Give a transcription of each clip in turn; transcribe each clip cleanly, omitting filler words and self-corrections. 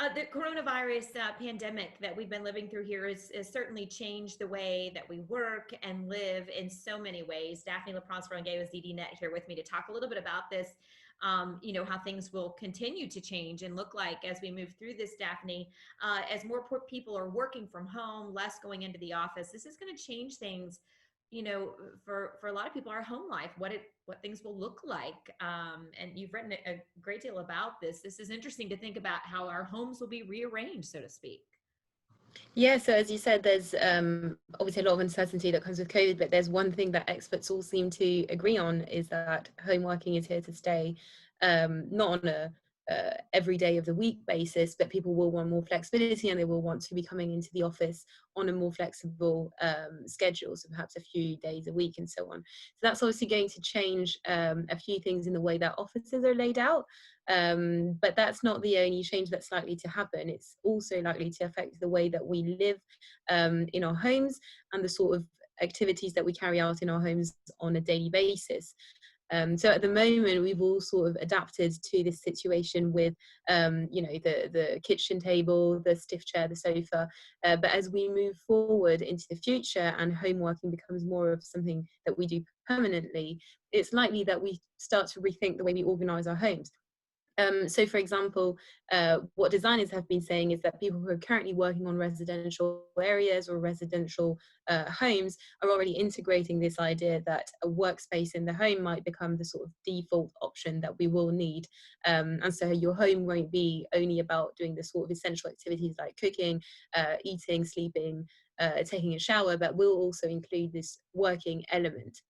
The coronavirus pandemic that we've been living through here has certainly changed the way that we work and live in so many ways. Daphne Leprince-Ringuet was ZDNet here with me to talk a little bit about this, how things will continue to change and look like as we move through this, Daphne. As more people are working from home, less going into the office, this is going to change things, for a lot of people, our home life, what things will look like. And you've written a great deal about this. This is interesting to think about how our homes will be rearranged, so to speak. Yeah, so as you said, there's obviously a lot of uncertainty that comes with COVID, but there's one thing that experts all seem to agree on is that home working is here to stay, not on a every day of the week basis, but people will want more flexibility and they will want to be coming into the office on a more flexible schedule, so perhaps a few days a week and so on. So that's obviously going to change a few things in the way that offices are laid out. But that's not the only change that's likely to happen. It's also likely to affect the way that we live in our homes and the sort of activities that we carry out in our homes on a daily basis. So at the moment, we've all sort of adapted to this situation with, the kitchen table, the stiff chair, the sofa. But as we move forward into the future and home working becomes more of something that we do permanently, it's likely that we start to rethink the way we organise our homes. So, for example, what designers have been saying is that people who are currently working on residential areas or residential homes are already integrating this idea that a workspace in the home might become the sort of default option that we will need. And so your home won't be only about doing the sort of essential activities like cooking, eating, sleeping, taking a shower, but will also include this working element.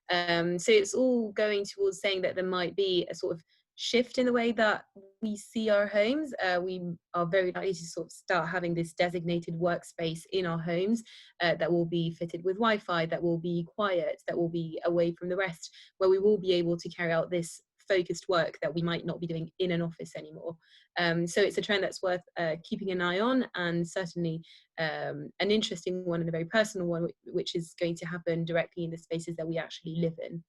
So it's all going towards saying that there might be a sort of shift in the way that we see our homes. We are very likely to sort of start having this designated workspace in our homes that will be fitted with Wi-Fi, that will be quiet, that will be away from the rest, where we will be able to carry out this focused work that we might not be doing in an office anymore. So it's a trend that's worth keeping an eye on, and certainly an interesting one and a very personal one, which is going to happen directly in the spaces that we actually live in.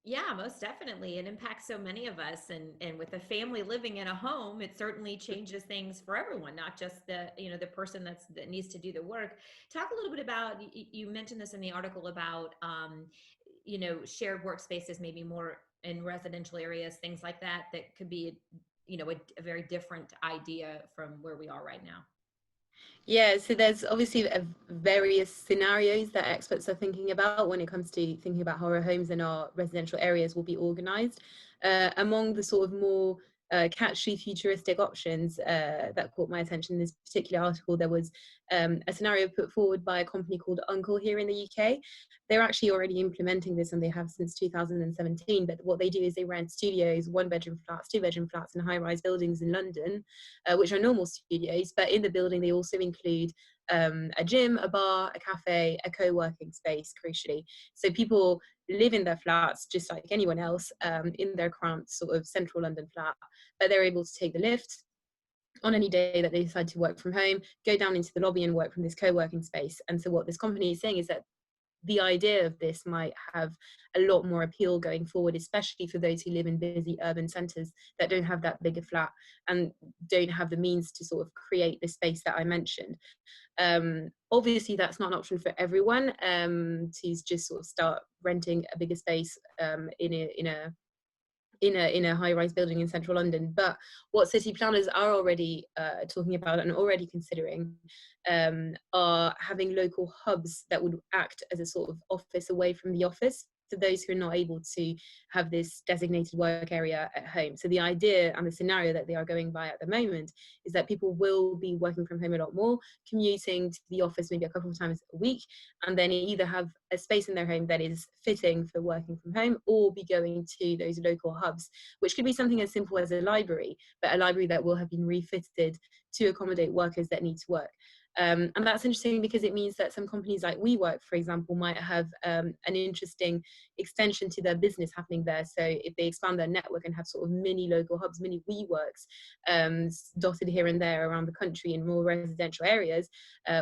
Yeah, most definitely. It impacts so many of us, and with a family living in a home, it certainly changes things for everyone, not just the person that needs to do the work. Talk a little bit about, you mentioned this in the article about shared workspaces, maybe more in residential areas, things like that, that could be a very different idea from where we are right now. Yeah, so there's obviously various scenarios that experts are thinking about when it comes to thinking about how our homes and our residential areas will be organized. Among the sort of more catchy futuristic options that caught my attention in this particular article, there was a scenario put forward by a company called Uncle here in the UK. They're actually already implementing this, and they have since 2017. But what they do is they rent studios, one-bedroom flats, two-bedroom flats, and high-rise buildings in London, which are normal studios. But in the building, they also include a gym, a bar, a cafe, a co-working space, crucially. So people live in their flats just like anyone else, in their cramped sort of central London flat, but they're able to take the lift on any day that they decide to work from home, go down into the lobby and work from this co-working space. And so what this company is saying is that the idea of this might have a lot more appeal going forward, especially for those who live in busy urban centres that don't have that bigger flat and don't have the means to sort of create the space that I mentioned. Obviously, that's not an option for everyone, to just sort of start renting a bigger space in a high-rise building in central London. But what city planners are already talking about and already considering are having local hubs that would act as a sort of office away from the office for those who are not able to have this designated work area at home. So the idea and the scenario that they are going by at the moment is that people will be working from home a lot more, commuting to the office maybe a couple of times a week, and then either have a space in their home that is fitting for working from home, or be going to those local hubs, which could be something as simple as a library, but a library that will have been refitted to accommodate workers that need to work. And that's interesting because it means that some companies like WeWork, for example, might have an interesting extension to their business happening there. So if they expand their network and have sort of mini local hubs, mini WeWorks dotted here and there around the country in more residential areas,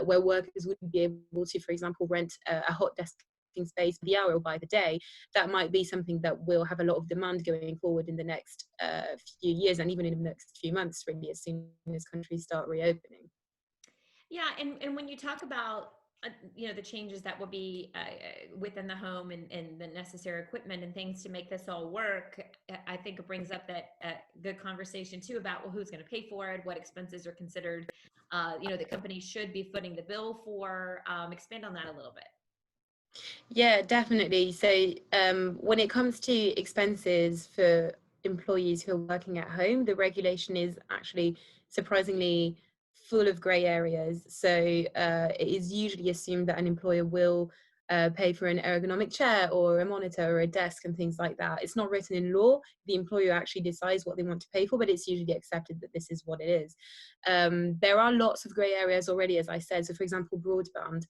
where workers would be able to, for example, rent a hot desk desking space by the hour or by the day, that might be something that will have a lot of demand going forward in the next few years, and even in the next few months, really, as soon as countries start reopening. Yeah, and when you talk about the changes that will be within the home, and the necessary equipment and things to make this all work, I think it brings up that good conversation too about, well, who's going to pay for it, what expenses are considered, the company should be footing the bill for. Expand on that a little bit. Yeah, definitely. So when it comes to expenses for employees who are working at home, the regulation is actually surprisingly full of grey areas. So it is usually assumed that an employer will pay for an ergonomic chair or a monitor or a desk and things like that. It's not written in law. The employer actually decides what they want to pay for, but it's usually accepted that this is what it is. There are lots of grey areas already, as I said. So, for example, broadband.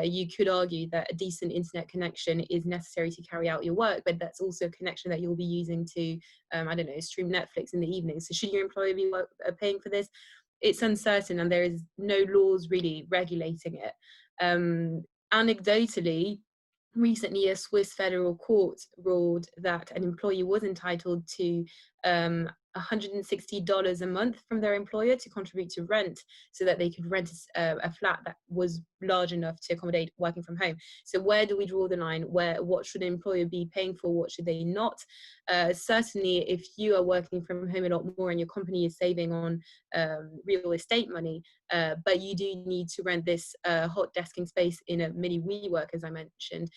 You could argue that a decent internet connection is necessary to carry out your work, but that's also a connection that you'll be using to, I don't know, stream Netflix in the evening. So should your employer be paying for this? It's uncertain, and there is no laws really regulating it. Anecdotally, recently a Swiss federal court ruled that an employee was entitled to $160 a month from their employer to contribute to rent, so that they could rent a flat that was large enough to accommodate working from home. So where do we draw the line? What should an employer be paying for? What should they not? Certainly, if you are working from home a lot more and your company is saving on real estate money, but you do need to rent this hot desking space in a mini WeWork, as I mentioned,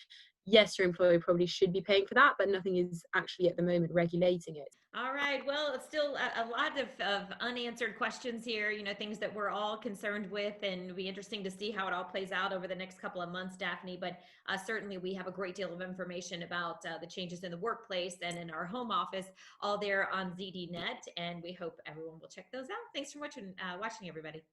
yes, your employer probably should be paying for that, but nothing is actually at the moment regulating it. All right. Well, it's still a lot of unanswered questions here, things that we're all concerned with, and it'll be interesting to see how it all plays out over the next couple of months, Daphne. But certainly we have a great deal of information about the changes in the workplace and in our home office, all there on ZDNet, and we hope everyone will check those out. Thanks so much for watching, everybody.